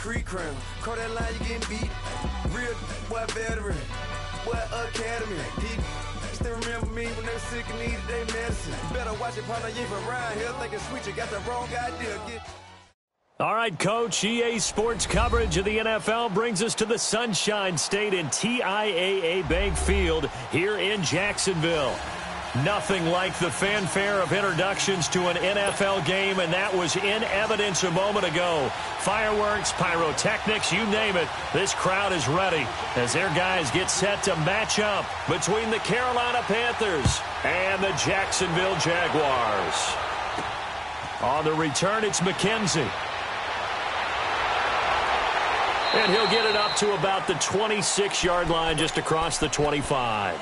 Creek crown. Call that line, you getting beat. Real boy veteran. Boy academy. He still remember me when they were sick and needed their medicine. Better watch it, partner. You from around here thinking sweet. You got the wrong idea. All right, Coach, EA Sports coverage of the NFL brings us to the Sunshine State in TIAA Bank Field here in Jacksonville. Nothing like the fanfare of introductions to an NFL game, and that was in evidence a moment ago. Fireworks, pyrotechnics, you name it. This crowd is ready as their guys get set to match up between the Carolina Panthers and the Jacksonville Jaguars. On the return, it's McKenzie. And he'll get it up to about the 26-yard line, just across the 25.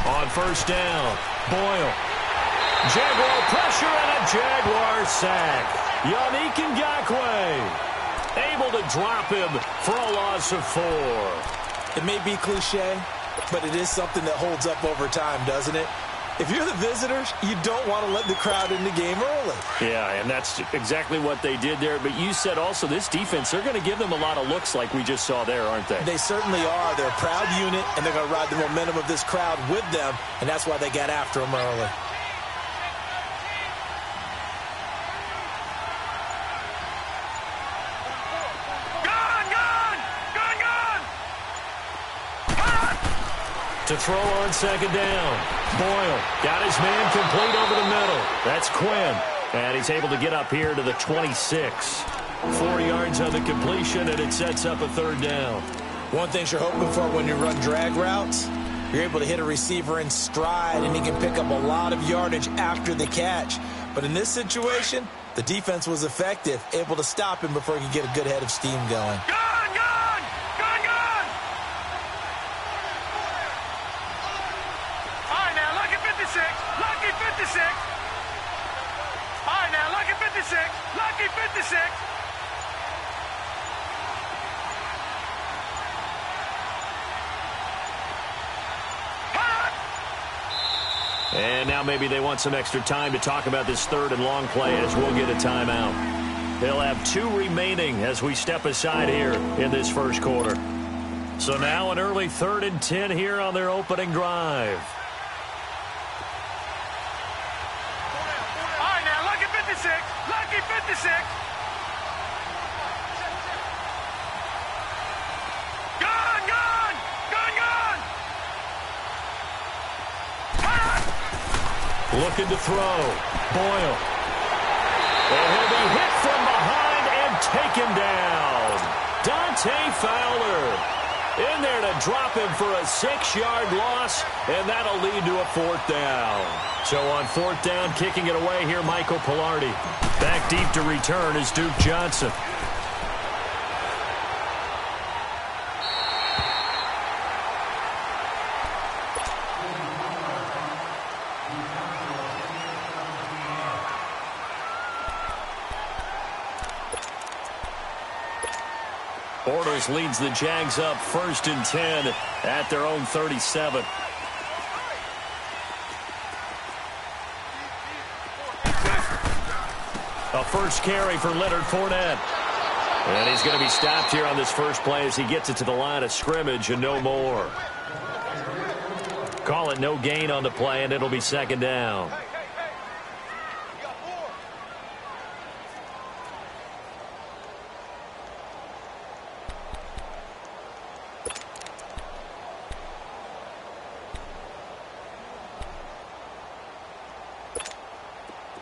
On first down, Boyle. Jaguar pressure and a Jaguar sack. Yannick Ngakoue able to drop him for a loss of 4. It may be cliche, but it is something that holds up over time, doesn't it? If you're the visitors, you don't want to let the crowd in the game early. Yeah, and that's exactly what they did there. But you said also this defense, they're going to give them a lot of looks like we just saw there, aren't they? They certainly are. They're a proud unit, and they're going to ride the momentum of this crowd with them, and that's why they got after them early. To throw on second down. Boyle got his man complete over the middle. That's Quinn. And he's able to get up here to the 26. 4 yards on the completion, and it sets up a third down. One thing you're hoping for when you run drag routes, you're able to hit a receiver in stride, and he can pick up a lot of yardage after the catch. But in this situation, the defense was effective, able to stop him before he could get a good head of steam going. Lucky 56. All right, now, lucky 56. Lucky 56. And now maybe they want some extra time to talk about this third and long play as we'll get a timeout. They'll have 2 remaining as we step aside here in this first quarter. So now an early 3rd and 10 here on their opening drive. Lucky 56. Gone. Looking to throw. Boyle. And he'll be hit from behind and taken down. Dante Fowler in there to drop him for a 6-yard loss, and that'll lead to a 4th down. So on 4th down, kicking it away here, Michael Pilardi. Back deep to return is Duke Johnson. Bortles leads the Jags up 1st and 10 at their own 37. A first carry for Leonard Fournette. And he's going to be stopped here on this first play as he gets it to the line of scrimmage and no more. Call it no gain on the play, and it'll be 2nd down.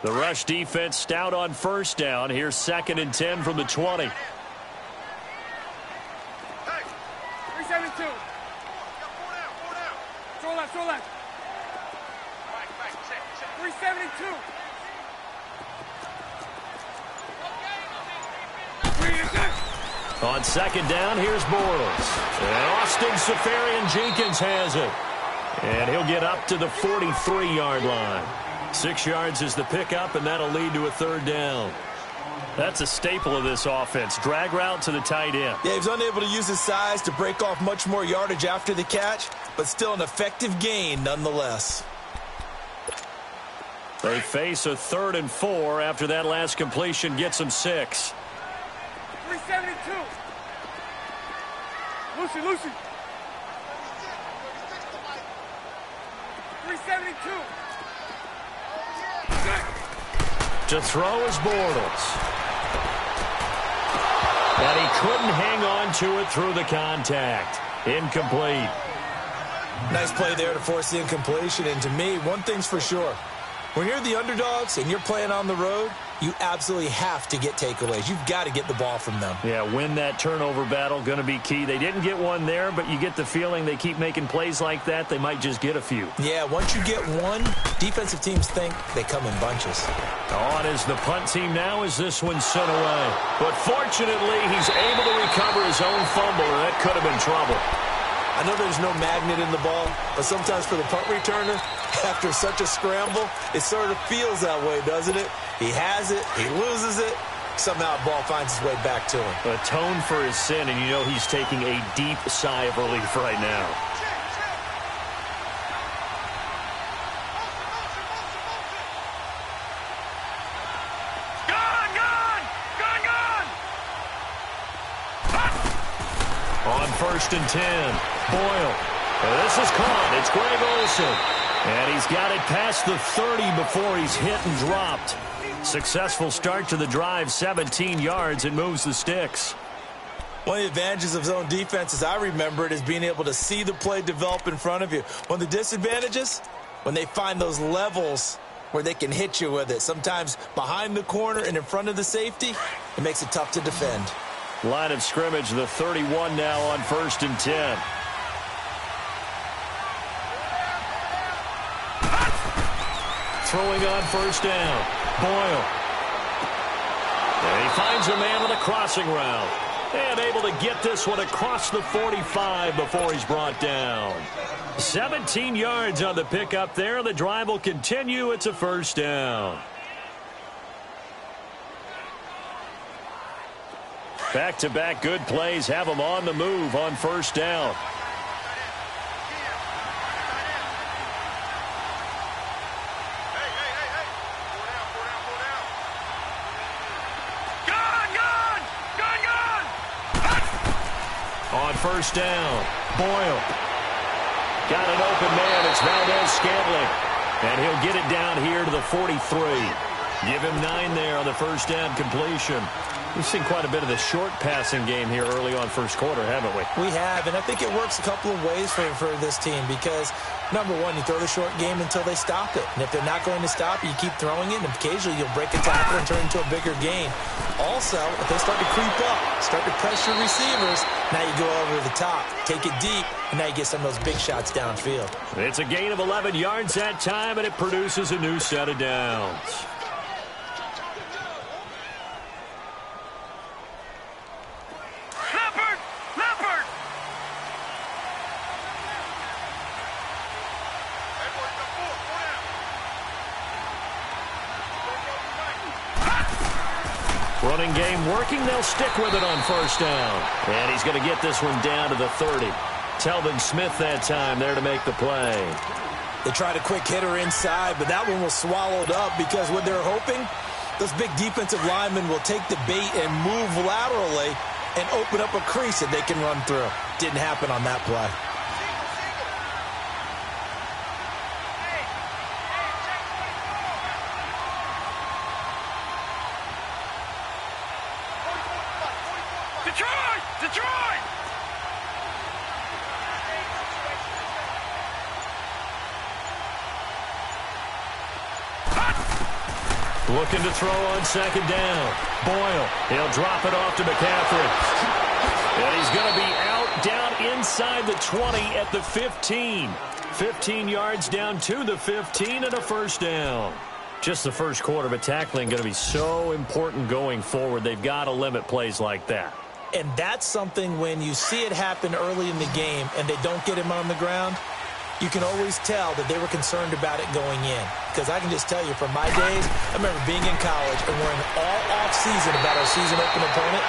The rush defense stout on 1st down. Here's 2nd and 10 from the 20. Hey, 372. Throw left. 372. On 2nd down, here's Bortles. And and Safarian-Jenkins has it. And he'll get up to the 43-yard line. 6 yards is the pickup, and that'll lead to a third down. That's a staple of this offense. Drag route to the tight end. Yeah, he was unable to use his size to break off much more yardage after the catch, but still an effective gain nonetheless. They face a 3rd and 4 after that last completion gets them 6. 372. Lucy. 372. To throw is Bortles. And he couldn't hang on to it through the contact. Incomplete. Nice play there to force the incompletion. And to me, one thing's for sure. When you're the underdogs and you're playing on the road, you absolutely have to get takeaways. You've got to get the ball from them. Yeah, win that turnover battle, going to be key. They didn't get one there, but you get the feeling they keep making plays like that, they might just get a few. Yeah, once you get one, defensive teams think they come in bunches. On is the punt team now as this one's sent away. But fortunately, he's able to recover his own fumble, and that could have been trouble. I know there's no magnet in the ball, but sometimes for the punt returner, after such a scramble, it sort of feels that way, doesn't it? He has it, he loses it, somehow the ball finds its way back to him. Atone for his sin, and you know he's taking a deep sigh of relief right now. On 1st and 10, Boyle. This is caught. It's Greg Olsen. And he's got it past the 30 before he's hit and dropped. Successful start to the drive, 17 yards, and moves the sticks. One of the advantages of zone defense, as I remember it, is being able to see the play develop in front of you. One of the disadvantages, when they find those levels where they can hit you with it. Sometimes behind the corner and in front of the safety, it makes it tough to defend. Line of scrimmage, the 31 now on 1st and 10. Throwing on 1st down. Boyle. And he finds a man on a crossing route. And able to get this one across the 45 before he's brought down. 17 yards on the pickup there. The drive will continue. It's a 1st down. Back-to-back good plays have them on the move on 1st down. On 1st down, Boyle. Got an open man. It's Valdez-Scantling. And he'll get it down here to the 43. Give him 9 there on the 1st down completion. We've seen quite a bit of the short passing game here early on 1st quarter, haven't we? We have, and I think it works a couple of ways for this team because, number one, you throw the short game until they stop it. And if they're not going to stop it, you keep throwing it, and occasionally you'll break a tackle and turn it into a bigger gain. Also, if they start to creep up, start to pressure receivers, now you go over the top, take it deep, and now you get some of those big shots downfield. It's a gain of 11 yards that time, and it produces a new set of downs. Running game working. They'll stick with it on 1st down. And he's going to get this one down to the 30. Telvin Smith that time there to make the play. They tried a quick hitter inside, but that one was swallowed up because what they're hoping, those big defensive linemen will take the bait and move laterally and open up a crease that they can run through. Didn't happen on that play. Looking to throw on 2nd down. Boyle. He'll drop it off to McCaffrey. And he's going to be out down inside the 20 at the 15. 15 yards down to the 15 and a 1st down. Just the 1st quarter, but tackling going to be so important going forward. They've got to limit plays like that. And that's something when you see it happen early in the game and they don't get him on the ground, you can always tell that they were concerned about it going in. Because I can just tell you from my days, I remember being in college and worrying all off-season about our season open opponent,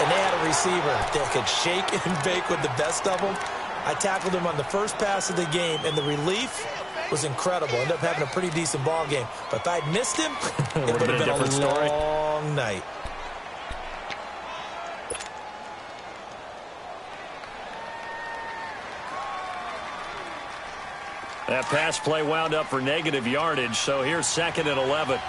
and they had a receiver that could shake and bake with the best of them. I tackled him on the first pass of the game, and the relief was incredible. Ended up having a pretty decent ball game. But if I'd missed him, it would have been a long night. That pass play wound up for negative yardage, so here's 2nd and 11.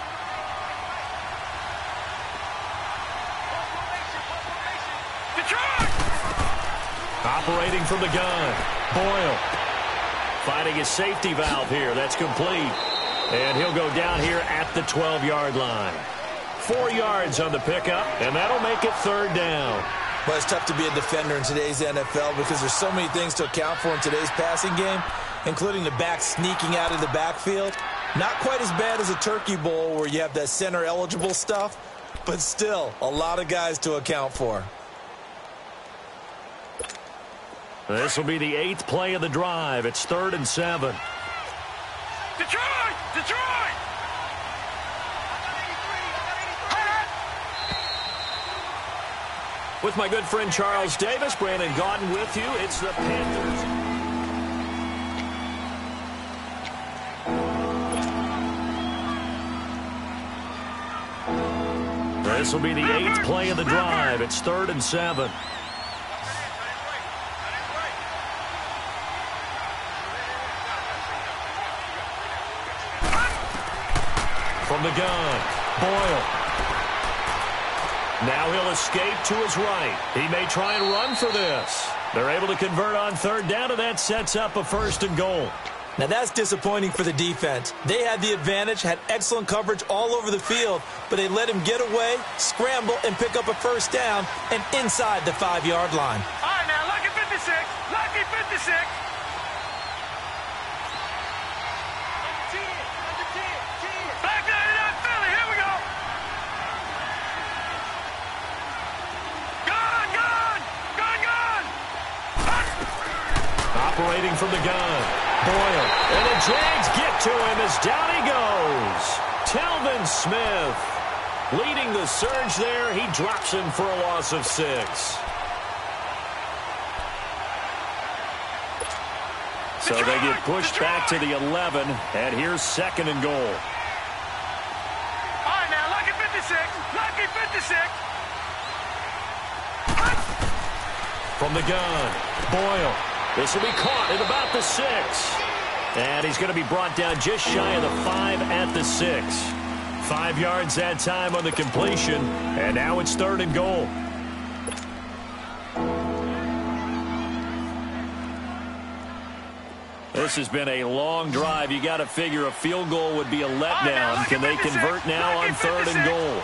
Operating from the gun, Boyle. Finding his safety valve here. That's complete. And he'll go down here at the 12-yard line. 4 yards on the pickup, and that'll make it 3rd down. Well, it's tough to be a defender in today's NFL because there's so many things to account for in today's passing game, including the back sneaking out of the backfield. Not quite as bad as a turkey bowl where you have that center-eligible stuff, but still a lot of guys to account for. This will be the 8th play of the drive. It's 3rd and 7. Detroit! Detroit! With my good friend Charles Davis, Brandon Gaudin with you. It's the Panthers. This will be the 8th play of the drive. It's 3rd and 7. From the gun, Boyle. Now he'll escape to his right. He may try and run for this. They're able to convert on 3rd down, and that sets up a 1st and goal. Now that's disappointing for the defense. They had the advantage, had excellent coverage all over the field, but they let him get away, scramble, and pick up a 1st down and inside the 5-yard line. All right, now, lucky 56. Lucky 56. Back down to Philly. Here we go. Gun, gun. Gun, gun. Operating from the gun, Boyle. And the Jags get to him as down he goes. Telvin Smith leading the surge there. He drops him for a loss of 6. So they get pushed back to the 11, and here's 2nd and goal. All right, now, lucky 56. Lucky 56. From the gun, Boyle. This will be caught at about the 6. And he's going to be brought down just shy of the 5 at the 6. 5 yards that time on the completion, and now it's 3rd and goal. This has been a long drive. You got to figure a field goal would be a letdown. Can they convert now on 3rd and goal?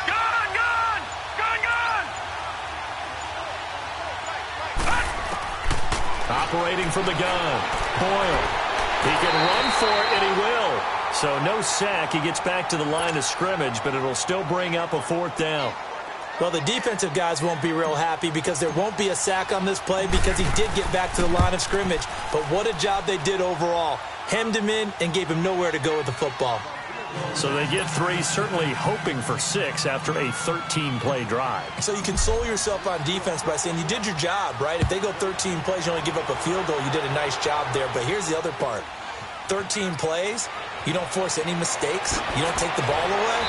Gun, gun. Gun, gun. Operating from the gun, Boyle. He can run for it, and he will. So no sack. He gets back to the line of scrimmage, but it'll still bring up a 4th down. Well, the defensive guys won't be real happy because there won't be a sack on this play because he did get back to the line of scrimmage. But what a job they did overall. Hemmed him in and gave him nowhere to go with the football. So they get 3, certainly hoping for 6 after a 13-play drive. So you console yourself on defense by saying you did your job, right? If they go 13 plays, you only give up a field goal, you did a nice job there. But here's the other part. 13 plays, you don't force any mistakes, you don't take the ball away.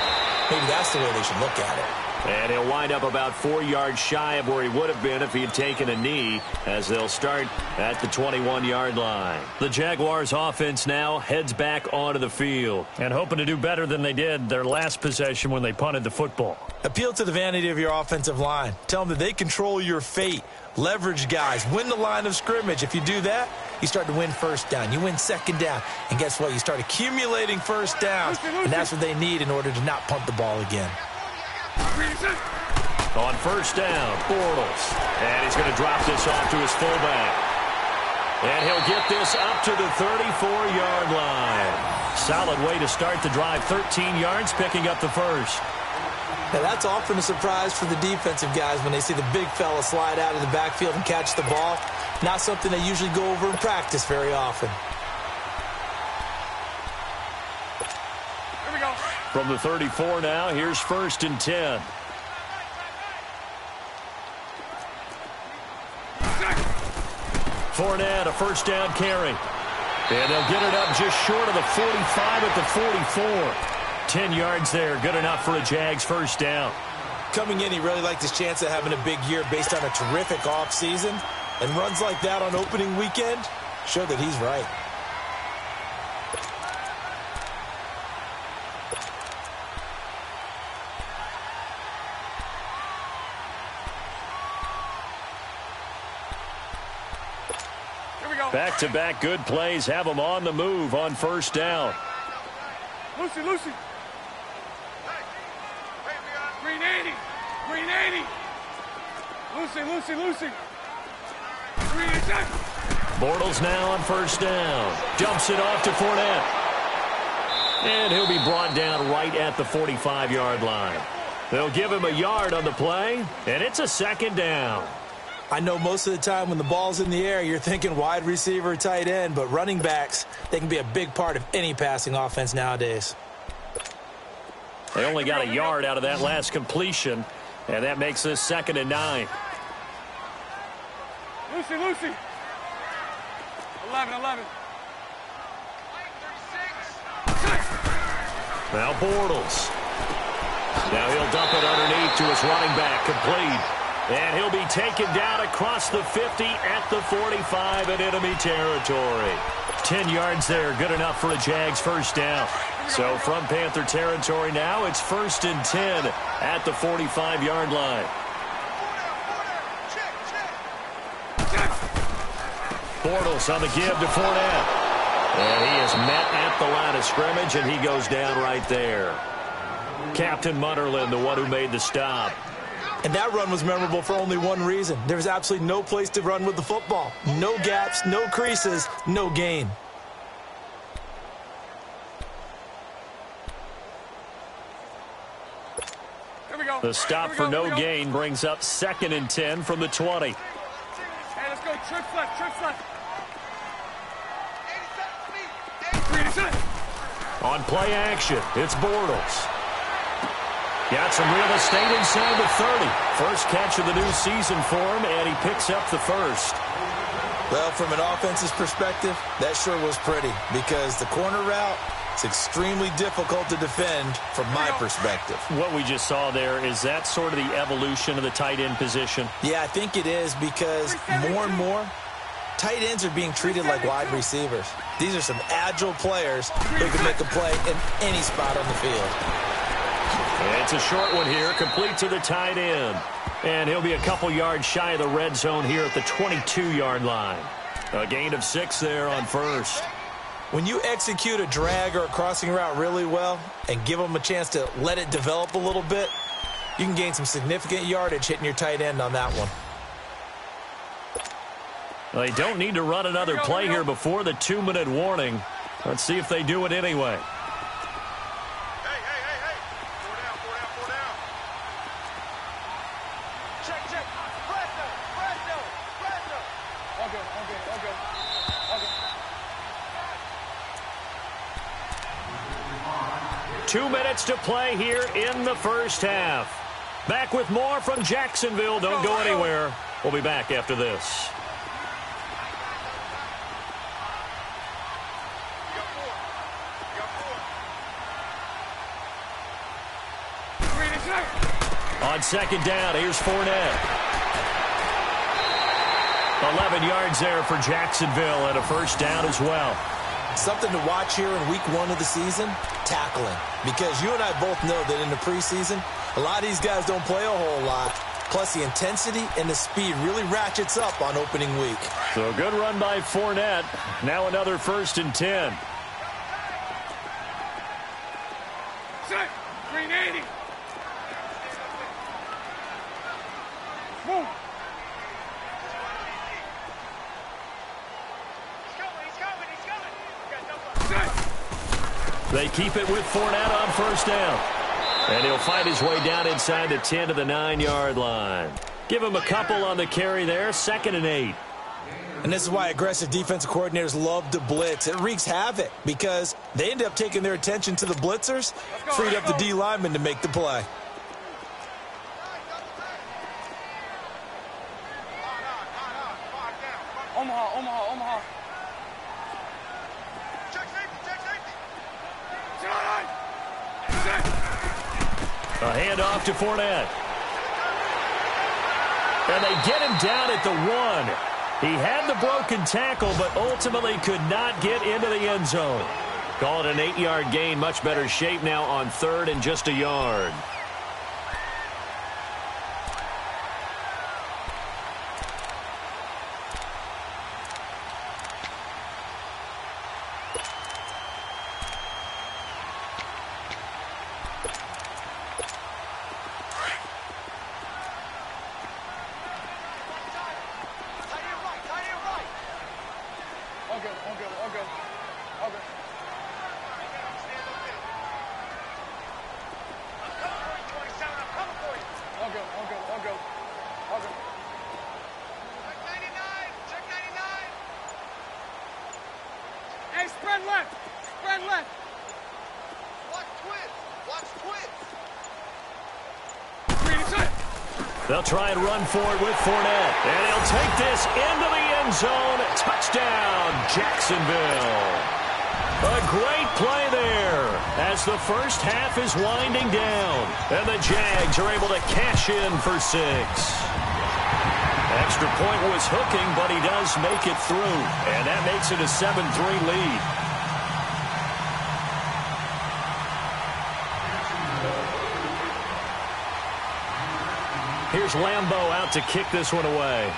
Maybe that's the way they should look at it. And he'll wind up about 4 yards shy of where he would have been if he had taken a knee, as they'll start at the 21-yard line. The Jaguars offense now heads back onto the field and hoping to do better than they did their last possession when they punted the football. Appeal to the vanity of your offensive line. Tell them that they control your fate. Leverage guys. Win the line of scrimmage. If you do that, you start to win 1st down. You win 2nd down. And guess what? You start accumulating 1st downs. And that's what they need in order to not punt the ball again. On first down, Bortles. And he's going to drop this off to his fullback. And he'll get this up to the 34-yard line. Solid way to start the drive. 13 yards, picking up the first. Now that's often a surprise for the defensive guys when they see the big fella slide out of the backfield and catch the ball. Not something they usually go over in practice very often. Here we go. From the 34 now, here's 1st and 10. Fournette, a first down carry. And they'll get it up just short of the 45 at the 44. 10 yards there, good enough for a Jags first down. Coming in, he really liked his chance of having a big year based on a terrific offseason. And runs like that on opening weekend show that he's right. Back-to-back good plays have them on the move on first down. Lucy. Green 80. Green 80. Lucy. Green 80. Bortles now on first down. Dumps it off to Fournette. And he'll be brought down right at the 45-yard line. They'll give him a yard on the play, and it's a second down. I know most of the time when the ball's in the air, you're thinking wide receiver, tight end, but running backs, they can be a big part of any passing offense nowadays. They only got a yard out of that last completion, and that makes this 2nd and 9. Lucy. 11. Now Bortles. Now he'll dump it underneath to his running back, complete. And he'll be taken down across the 50 at the 45 in enemy territory. 10 yards there, good enough for a Jags first down. So from Panther territory now, it's 1st and 10 at the 45-yard line. Bortles on the give to Fournette. And he is met at the line of scrimmage, and he goes down right there. Captain Munnerlyn, the one who made the stop. And that run was memorable for only one reason. There was absolutely no place to run with the football. No gaps, no creases, no gain. Here we go. The stop for no gain brings up 2nd and 10 from the 20. Hey, let's go. Trips left. On play action, it's Bortles. Got some real estate inside the 30. First catch of the new season for him, and he picks up the first. Well, from an offense's perspective, that sure was pretty because the corner route is extremely difficult to defend from my perspective. What we just saw there, is that sort of the evolution of the tight end position? Yeah, I think it is because more and more, tight ends are being treated like wide receivers. These are some agile players who can make a play in any spot on the field. And it's a short one here, complete to the tight end. And he'll be a couple yards shy of the red zone here at the 22-yard line. A gain of 6 there on first. When you execute a drag or a crossing route really well and give them a chance to let it develop a little bit, you can gain some significant yardage hitting your tight end on that one. Well, they don't need to run another play here before the 2-minute warning. Let's see if they do it anyway. Check. Okay. 2 minutes to play here in the first half. Back with more from Jacksonville. Don't go anywhere. We'll be back after this. On second down, here's Fournette. 11 yards there for Jacksonville and a first down as well. Something to watch here in week 1 of the season, tackling. Because you and I both know that in the preseason, a lot of these guys don't play a whole lot. Plus, the intensity and the speed really ratchets up on opening week. So a good run by Fournette. Now another 1st and 10. Green 80. Move. They keep it with Fournette on first down. And he'll fight his way down inside the 10 to the 9-yard line. Give him a couple on the carry there, 2nd and 8. And this is why aggressive defensive coordinators love to blitz. It wreaks havoc because they end up taking their attention to the blitzers, freed up the D lineman to make the play. Omaha. Check safety. A handoff to Fournette. And they get him down at the 1. He had the broken tackle, but ultimately could not get into the end zone. Call it an 8-yard gain. Much better shape now on 3rd and just a yard. Spread left. Watch twist. They'll try and run for it with Fournette. And he'll take this into the end zone. Touchdown, Jacksonville. A great play there as the first half is winding down. And the Jags are able to cash in for 6. Extra point was hooking, but he does make it through. And that makes it a 7-3 lead. Here's Lambeau out to kick this one away.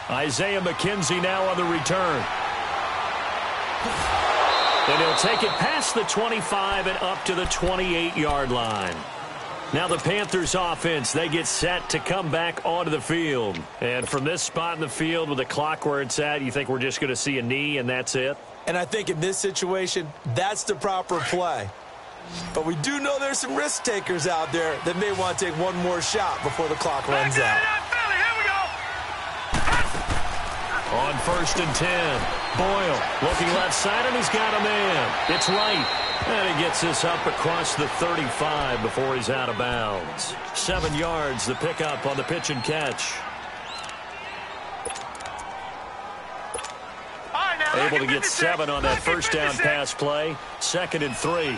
Isaiah McKenzie now on the return. And he'll take it past the 25 and up to the 28-yard line. Now the Panthers offense, they get set to come back onto the field. And from this spot in the field with the clock where it's at, you think we're just going to see a knee and that's it? And I think in this situation, that's the proper play. But we do know there's some risk takers out there that may want to take one more shot before the clock runs out. On 1st and 10, Boyle looking left side, and he's got a man. It's right. And he gets this up across the 35 before he's out of bounds. 7 yards, the pickup on the pitch and catch. Able to get 7 on that first down pass play. 2nd and 3.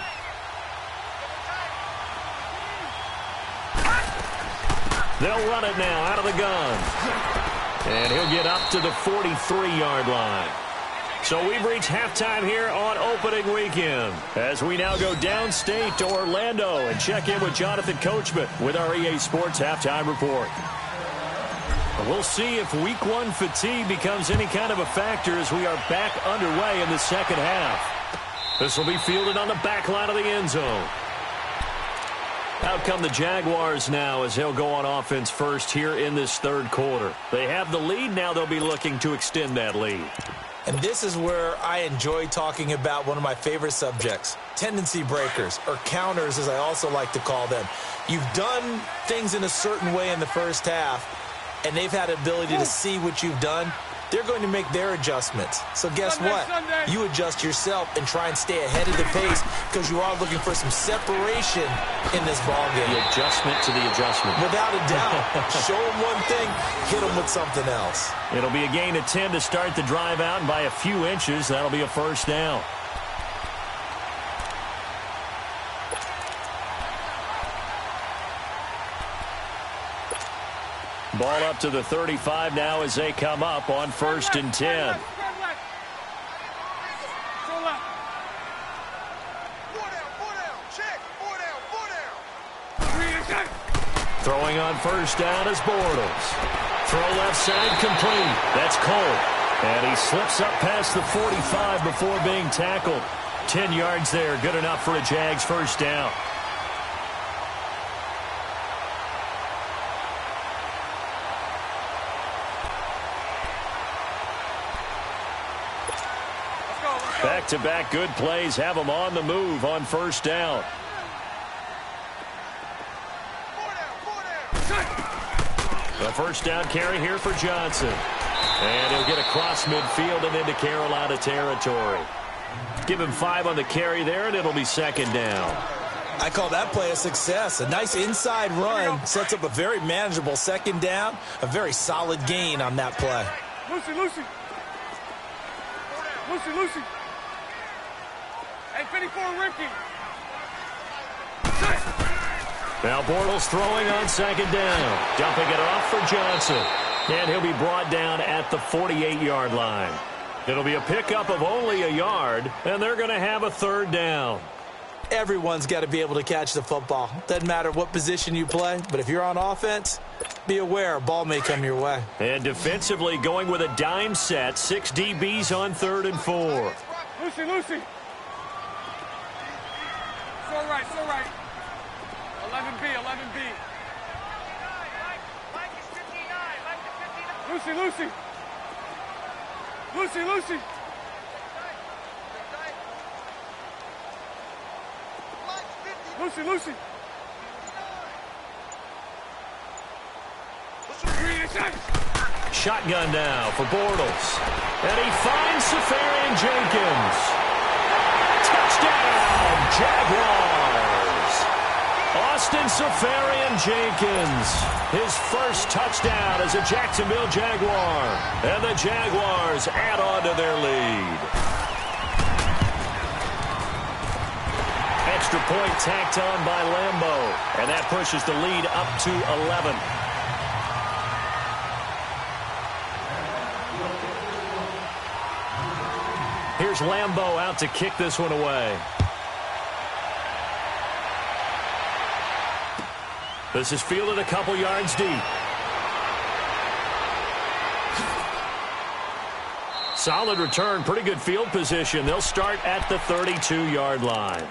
They'll run it now out of the gun. And he'll get up to the 43-yard line. So we've reached halftime here on opening weekend as we now go downstate to Orlando and check in with Jonathan Coachman with our EA Sports Halftime Report. We'll see if Week 1 fatigue becomes any kind of a factor as we are back underway in the second half. This will be fielded on the back line of the end zone. Out come the Jaguars now as they'll go on offense first here in this third quarter. They have the lead. Now they'll be looking to extend that lead. And this is where I enjoy talking about one of my favorite subjects, tendency breakers, or counters as I also like to call them. You've done things in a certain way in the first half, and they've had the ability to see what you've done. They're going to make their adjustments. So guess what? You adjust yourself and try and stay ahead of the pace because you are looking for some separation in this ballgame. The adjustment to the adjustment. Without a doubt. Show them one thing, hit them with something else. It'll be a gain of 10 to start the drive out, and by a few inches, that'll be a first down. Ball up to the 35 now as they come up on 1st and 10. Throwing on first down is Bortles. Throw left side complete. That's Cole. And he slips up past the 45 before being tackled. 10 yards there, good enough for a Jags first down. Back-to-back good plays have them on the move on first down. The first down carry here for Johnson. And he'll get across midfield and into Carolina territory. Give him 5 on the carry there, and it'll be second down. I call that play a success. A nice inside run sets up a very manageable second down. A very solid gain on that play. Lucy, Lucy. Lucy, Lucy. Hey, 54, Ricky. Now Bortles throwing on second down. Dumping it off for Johnson. And he'll be brought down at the 48-yard line. It'll be a pickup of only a yard, and they're going to have a third down. Everyone's got to be able to catch the football. Doesn't matter what position you play, but if you're on offense, be aware a ball may come your way. And defensively going with a dime set, 6 DBs on 3rd and 4. Lucy, Lucy. It's all right, it's all right. 11B, 11B. Lucy, Lucy. Lucy, Lucy. Lucy, Lucy. Shotgun now for Bortles. And he finds Safarian Jenkins. Touchdown, Jaguars. Austin Safarian Jenkins. His first touchdown as a Jacksonville Jaguar. And the Jaguars add on to their lead. Extra point tacked on by Lambeau. And that pushes the lead up to 11. Here's Lambeau out to kick this one away. This is fielded a couple yards deep. Solid return, pretty good field position. They'll start at the 32-yard line.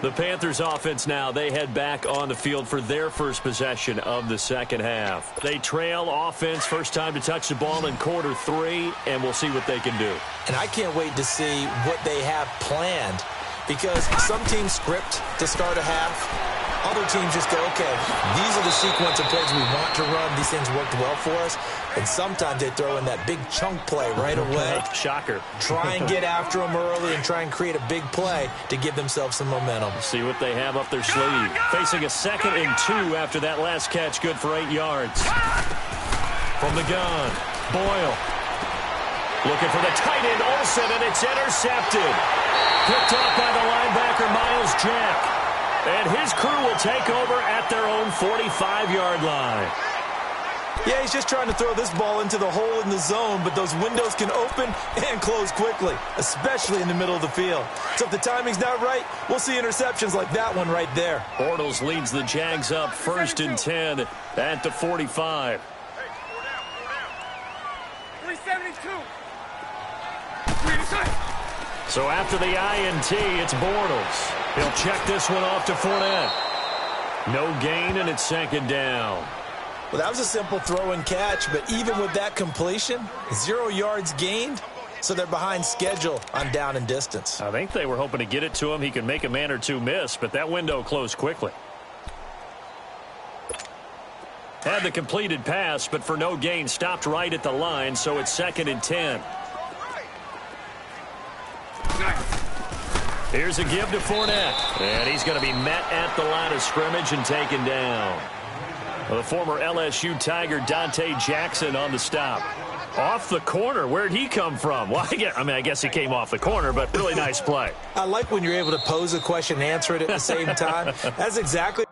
The Panthers offense now, they head back on the field for their first possession of the second half. They trail offense, first time to touch the ball in quarter 3, and we'll see what they can do. And I can't wait to see what they have planned, because some teams script to start a half. Other teams just go, okay, these are the sequence of plays we want to run. These things worked well for us. And sometimes they throw in that big chunk play right away. Shocker. Try and get after them early and try and create a big play to give themselves some momentum. See what they have up their sleeve. Facing a 2nd and 2 after that last catch, good for 8 yards. From the gun, Boyle. Looking for the tight end, Olsen, and it's intercepted. Picked up by the linebacker, Miles Jack. And his crew will take over at their own 45-yard line. Yeah, he's just trying to throw this ball into the hole in the zone, but those windows can open and close quickly, especially in the middle of the field. So if the timing's not right, we'll see interceptions like that one right there. Bortles leads the Jags up 1st and 10 at the 45. 372. So after the INT, it's Bortles. He'll check this one off to Fournette. No gain, and it's 2nd down. Well, that was a simple throw and catch, but even with that completion, 0 yards gained, so they're behind schedule on down and distance. I think they were hoping to get it to him. He could make a man or two miss, but that window closed quickly. Had the completed pass, but for no gain, stopped right at the line, so it's 2nd and 10. Here's a give to Fournette, and he's going to be met at the line of scrimmage and taken down. The former LSU Tiger Dante Jackson on the stop. Off the corner. Where'd he come from? Well, I guess he came off the corner, but really nice play. I like when you're able to pose a question and answer it at the same time. That's exactly.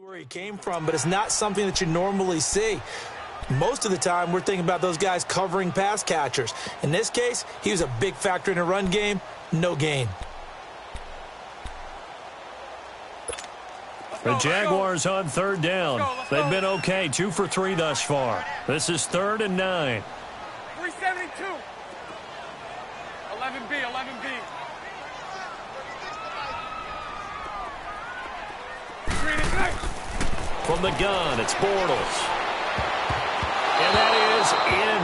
Where he came from, but it's not something that you normally see. Most of the time, we're thinking about those guys covering pass catchers. In this case, he was a big factor in a run game. No gain. The Jaguars on third down. They've been okay, 2 for 3 thus far. This is 3rd and 9. 372. 11B, 11B. From the gun, it's Bortles. And that is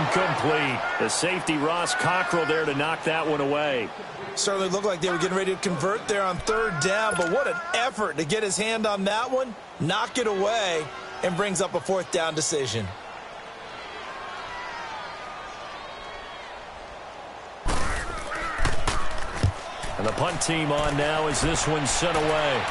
incomplete. The safety, Ross Cockrell, there to knock that one away. Certainly looked like they were getting ready to convert there on 3rd down, but what an effort to get his hand on that one, knock it away, and brings up a 4th down decision. And the punt team on now as this one's sent away.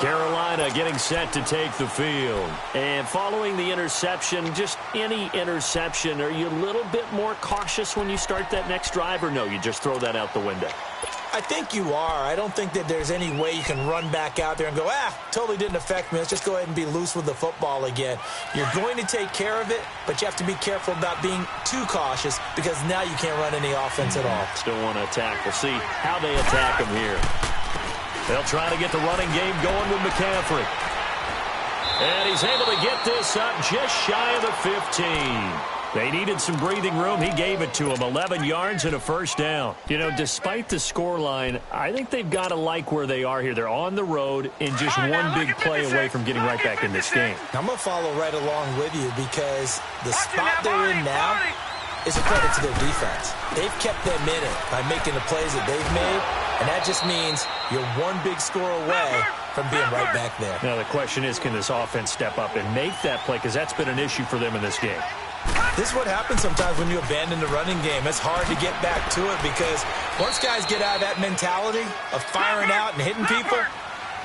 Carolina getting set to take the field. And following the interception, just any interception, are you a little bit more cautious when you start that next drive, or no, you just throw that out the window? I think you are. I don't think that there's any way you can run back out there and go, totally didn't affect me. Let's just go ahead and be loose with the football again. You're going to take care of it, but you have to be careful about being too cautious because now you can't run any offense at all. Still want to attack. We'll see how they attack him here. They'll try to get the running game going with McCaffrey. And he's able to get this up just shy of the 15. They needed some breathing room. He gave it to them. 11 yards and a 1st down. You know, despite the scoreline, I think they've got to like where they are here. They're on the road and just one big play away from getting right back in this game. I'm going to follow right along with you because the spot they're in now is a credit to their defense. They've kept them in it by making the plays that they've made, and that just means you're one big score away from being right back there. Now the question is, can this offense step up and make that play? Because that's been an issue for them in this game. This is what happens sometimes when you abandon the running game. It's hard to get back to it because once guys get out of that mentality of firing out and hitting people,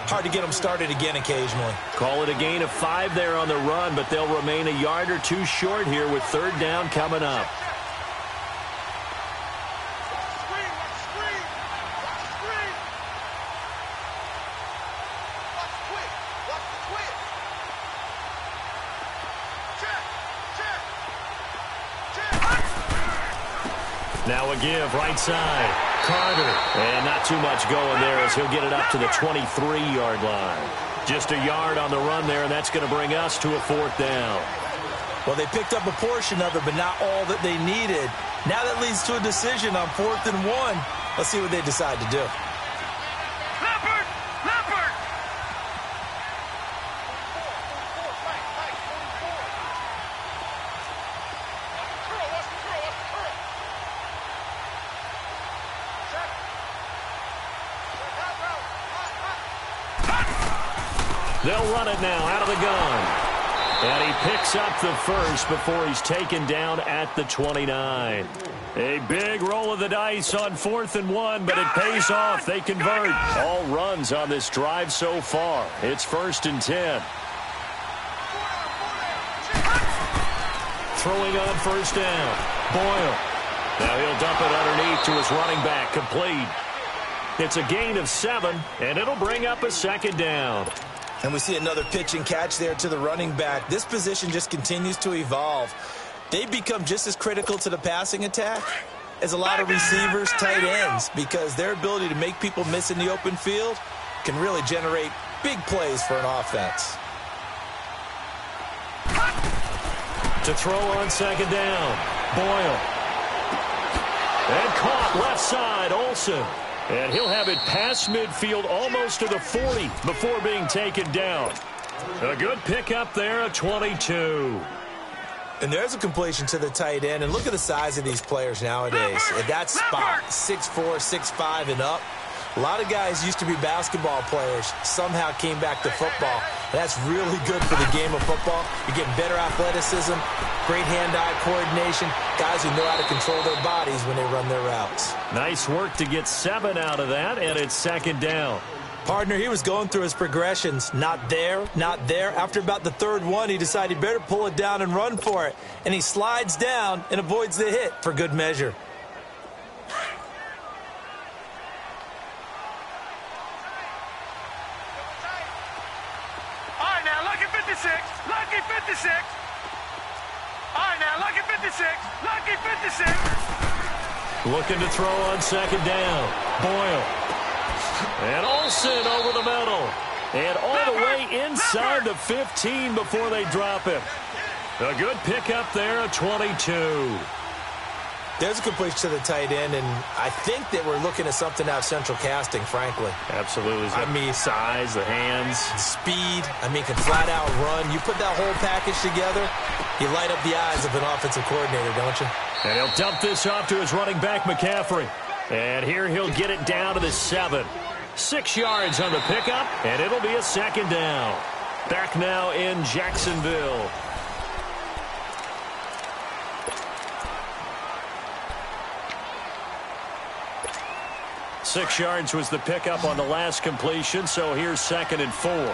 hard to get them started again occasionally. Call it a gain of 5 there on the run, but they'll remain a yard or 2 short here with 3rd down coming up. Now a give, right side. Carter. And not too much going there as he'll get it up to the 23-yard line. Just a yard on the run there, and that's going to bring us to a 4th down. Well, they picked up a portion of it, but not all that they needed. Now that leads to a decision on 4th and 1. Let's see what they decide to do. Leopard! Leopard! They'll run it now out of the gun. And he picks up the first before he's taken down at the 29. A big roll of the dice on 4th and 1, but it pays off. They convert. All runs on this drive so far. It's 1st and 10. Throwing on 1st down. Boyle. Now he'll dump it underneath to his running back. Complete. It's a gain of 7, and it'll bring up a 2nd down. And we see another pitch and catch there to the running back. This position just continues to evolve. They've become just as critical to the passing attack as a lot of receivers, tight ends, because their ability to make people miss in the open field can really generate big plays for an offense. To throw on 2nd down. Boyle. And caught left side, Olsen. And he'll have it past midfield almost to the 40 before being taken down. A good pickup there at 22. And there's a completion to the tight end. And look at the size of these players nowadays. At that spot, 6'4", 6'5", and up. A lot of guys used to be basketball players, somehow came back to football. And that's really good for the game of football. You're getting better athleticism, great hand-eye coordination, guys who know how to control their bodies when they run their routes. Nice work to get 7 out of that, and it's 2nd down. Partner, he was going through his progressions. Not there, not there. After about the 3rd one, he decided he better pull it down and run for it. And he slides down and avoids the hit for good measure. Lucky 56. All right, now, lucky 56. Lucky 56. Looking to throw on second down. Boyle. And Olsen over the middle. And all the way inside the 15 before they drop him. A good pickup there, a 22. There's a completion to the tight end, and I think that we're looking at something out of central casting, frankly. Absolutely. I mean, size, the hands. Speed. I mean, can flat out run. You put that whole package together, you light up the eyes of an offensive coordinator, don't you? And he'll dump this off to his running back, McCaffrey. And here he'll get it down to the 7. 6 yards on the pickup, and it'll be a second down. Back now in Jacksonville. Six yards was the pickup on the last completion, so here's 2nd and 4. No.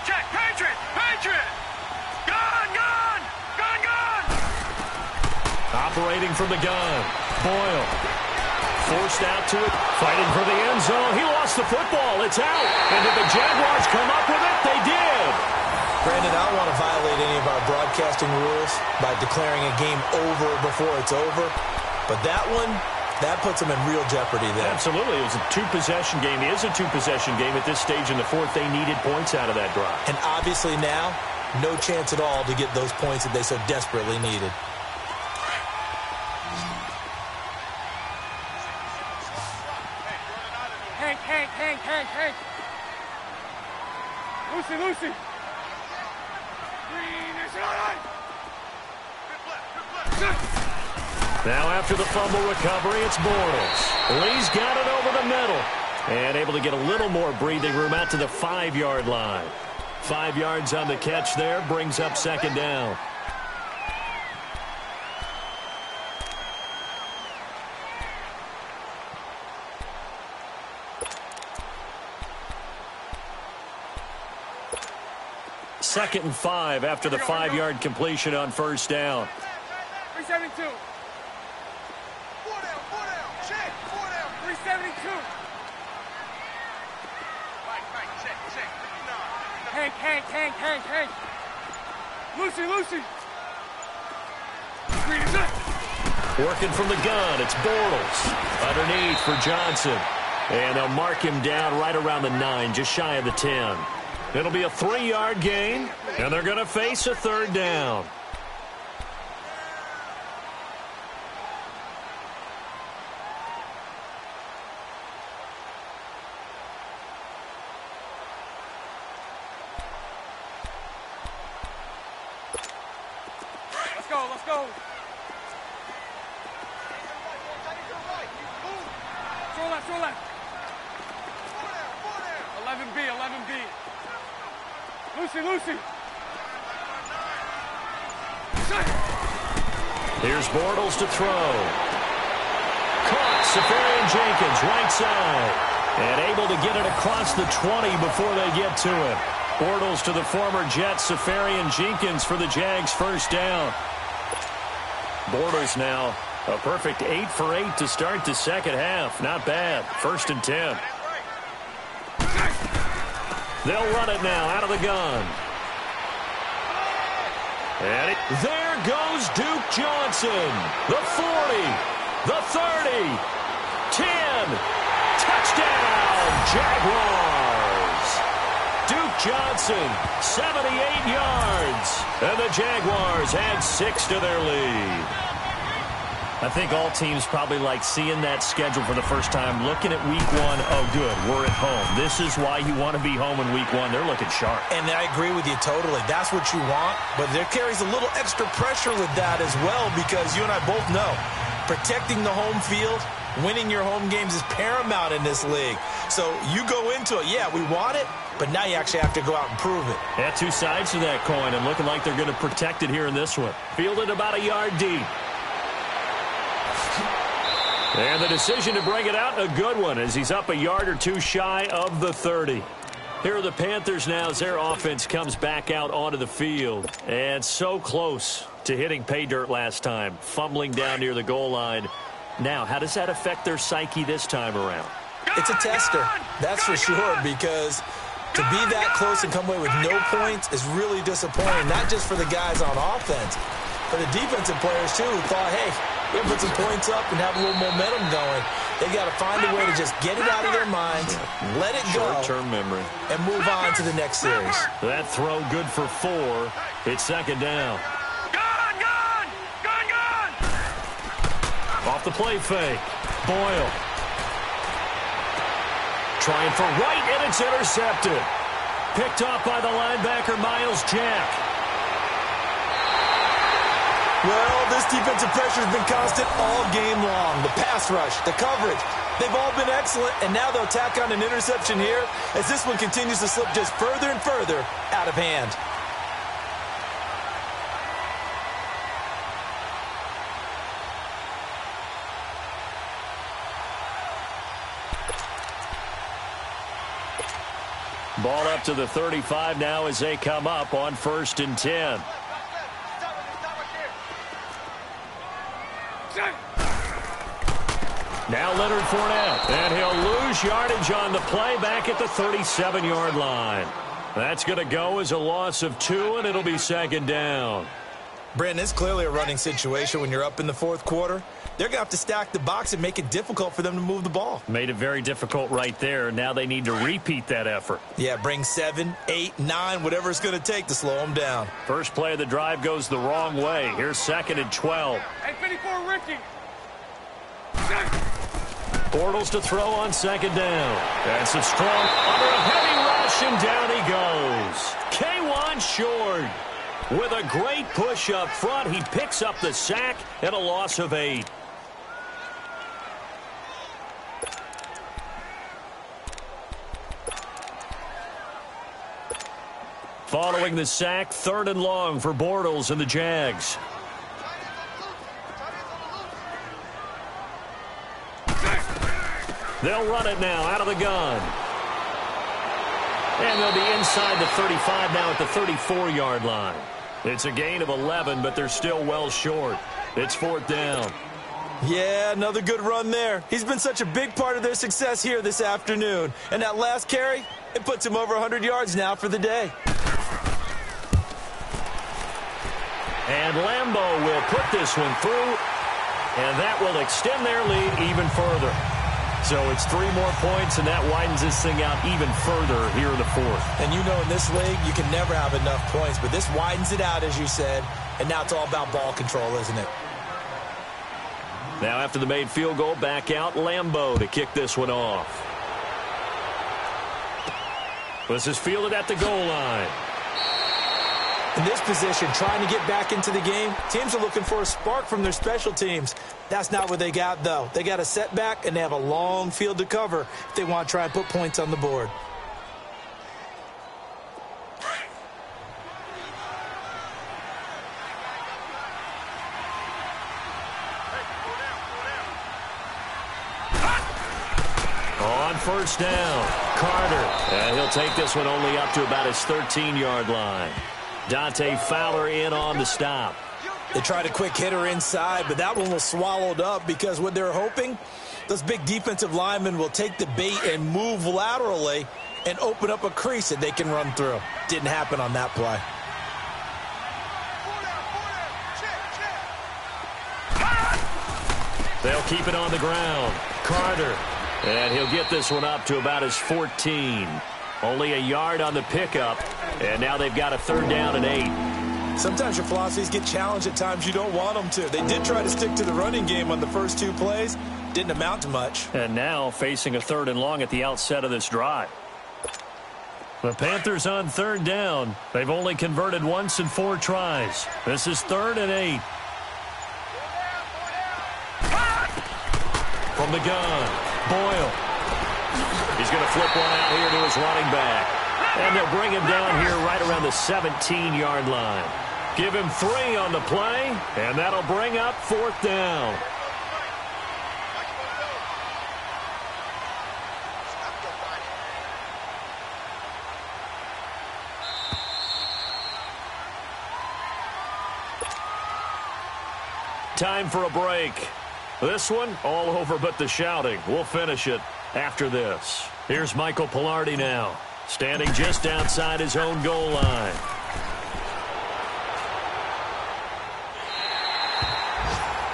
Check. Patriot. Gun. Operating from the gun. Boyle. Forced out to it. Fighting for the end zone. He lost the football. It's out. And did the Jaguars come up with it? They did. Brandon, I don't want to violate any of our broadcasting rules by declaring a game over before it's over. But that one, that puts them in real jeopardy there. Absolutely. It was a two-possession game. It is a two-possession game at this stage in the fourth. They needed points out of that drive. And obviously now, no chance at all to get those points that they so desperately needed. Hank. Lucy. Now after the fumble recovery, it's Bortles. Lee's got it over the middle. And able to get a little more breathing room out to the 5-yard line. 5 yards on the catch there, brings up second down. Second and 5 after the 5-yard completion on first down. 372. 4 down. Check. 4 down. 372. Mike, check. Hank. Lucy. Green is it. Working from the gun, it's Bortles. Underneath for Johnson. And they'll mark him down right around the 9, just shy of the 10. It'll be a 3-yard gain, and they're going to face a third down. Let's go. Throw left. 11B. Lucy. Here's Bortles to throw. Caught, Safarian Jenkins, right side. And able to get it across the 20 before they get to it. Bortles to the former Jet, Safarian Jenkins for the Jags first down. Bortles now a perfect 8 for 8 to start the second half. Not bad. 1st and 10. They'll run it now out of the gun. And there goes Duke Johnson. The 40, the 30, 10. Touchdown, Jaguars. Duke Johnson, 78 yards. And the Jaguars add 6 to their lead. I think all teams probably like seeing that schedule for the first time, looking at week 1. Oh, good, we're at home. This is why you want to be home in week 1. They're looking sharp. And I agree with you totally. That's what you want. But there carries a little extra pressure with that as well, because you and I both know protecting the home field, winning your home games is paramount in this league. So you go into it, yeah, we want it, but now you actually have to go out and prove it. Yeah, two sides to that coin, and looking like they're going to protect it here in this one. Fielded about a yard deep. And the decision to bring it out, a good one, as he's up a yard or two shy of the 30. Here are the Panthers now as their offense comes back out onto the field. And so close to hitting pay dirt last time, fumbling down near the goal line. Now, how does that affect their psyche this time around? It's a tester, that's for sure, because To be that close and come away with no points is really disappointing, not just for the guys on offense, but the defensive players, too, who thought, hey, we're going to put some points up and have a little momentum going. They've got to find a way to just get it out of their minds, let it go, short-term memory, and move on to the next series. That throw good for 4. It's second down. Gone! Off the play fake. Boyle. Trying for right, and it's intercepted. Picked off by the linebacker, Miles Jack. Well, this defensive pressure has been constant all game long. The pass rush, the coverage, they've all been excellent, and now they'll tack on an interception here as this one continues to slip just further and further out of hand. Ball up to the 35 now as they come up on 1st and 10. Now Leonard Fournette, and he'll lose yardage on the play back at the 37-yard line. That's going to go as a loss of 2, and it'll be second down. Brandon, it's clearly a running situation when you're up in the 4th quarter. They're going to have to stack the box and make it difficult for them to move the ball. Made it very difficult right there. Now they need to repeat that effort. Yeah, bring 7, 8, 9, whatever it's going to take to slow them down. First play of the drive goes the wrong way. Here's 2nd and 12. Hey, 54, Ricky. Bortles to throw on 2nd down. That's a strong under a heavy rush, and down he goes. K1 short. With a great push up front, he picks up the sack and a loss of 8. Following the sack, 3rd and long for Bortles and the Jags. They'll run it now out of the gun. And they'll be inside the 35 now at the 34-yard line. It's a gain of 11, but they're still well short. It's 4th down. Yeah, another good run there. He's been such a big part of their success here this afternoon. And that last carry, it puts him over 100 yards now for the day. And Lambeau will put this one through, and that will extend their lead even further. So it's 3 more points, and that widens this thing out even further here in the 4th. And you know in this league, you can never have enough points, but this widens it out, as you said, and now it's all about ball control, isn't it? Now after the made field goal, back out Lambeau to kick this one off. This is fielded at the goal line. In this position, trying to get back into the game, teams are looking for a spark from their special teams. That's not what they got, though. They got a setback, and they have a long field to cover if they want to try and put points on the board. On 1st down, Carter. And he'll take this one only up to about his 13-yard line. Dante Fowler in on the stop. They tried a quick hitter inside, but that one was swallowed up because what they're hoping, those big defensive linemen will take the bait and move laterally and open up a crease that they can run through. Didn't happen on that play. They'll keep it on the ground. Carter. And he'll get this one up to about his 14. Only a yard on the pickup. And now they've got a 3rd down and 8. Sometimes your philosophies get challenged at times you don't want them to. They did try to stick to the running game on the first 2 plays. Didn't amount to much. And now facing a 3rd and long at the outset of this drive. The Panthers on 3rd down. They've only converted once in 4 tries. This is 3rd and 8. From the gun, Boyle. He's going to flip one out here to his running back. And they'll bring him down here right around the 17-yard line. Give him 3 on the play, and that'll bring up 4th down. Time for a break. This one, all over but the shouting. We'll finish it after this. Here's Michael Pilardi now. standing just outside his own goal line.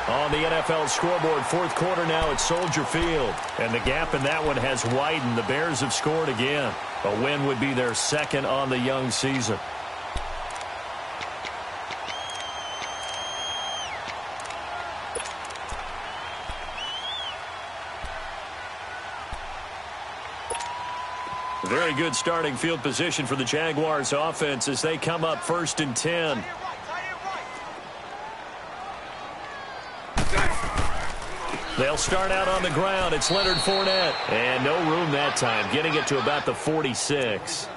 On the NFL scoreboard, fourth quarter now at Soldier Field. And the gap in that one has widened. The Bears have scored again. A win would be their second on the young season. Very good starting field position for the Jaguars offense as they come up 1st and 10. They'll start out on the ground. It's Leonard Fournette. And no room that time, getting it to about the 46.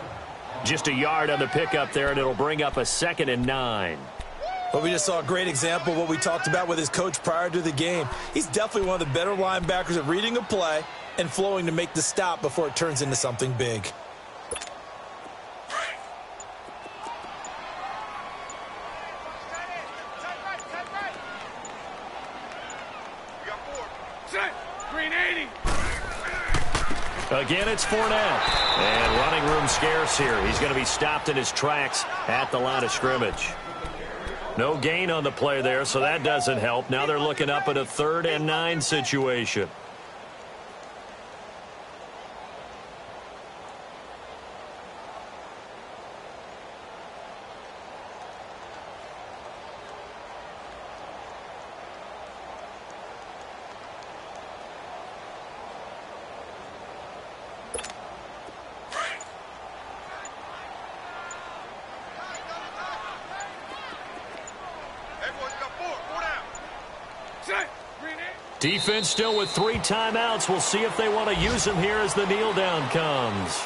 Just a yard on the pickup there, and it'll bring up a 2nd and 9. Well, we just saw a great example of what we talked about with his coach prior to the game. He's definitely one of the better linebackers at reading a play and flowing to make the stop before it turns into something big. Again, it's Fournette. And running room scarce here. He's going to be stopped in his tracks at the line of scrimmage. No gain on the play there, so that doesn't help. Now they're looking up at a 3rd and 9 situation. Defense still with 3 timeouts. We'll see if they want to use them here as the kneel down comes.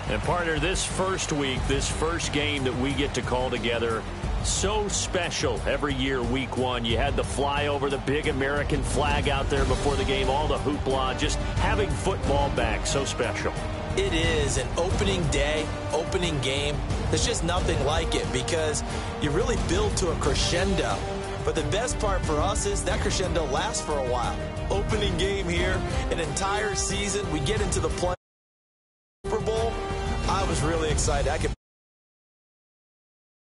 And partner, this first week, this first game that we get to call together, so special every year, week 1. You had the flyover, the big American flag out there before the game, all the hoopla, just having football back, so special. It is an opening day, opening game. There's just nothing like it because you really build to a crescendo. But the best part for us is that crescendo lasts for a while. Opening game here, an entire season, we get into the play. Super Bowl, I was really excited.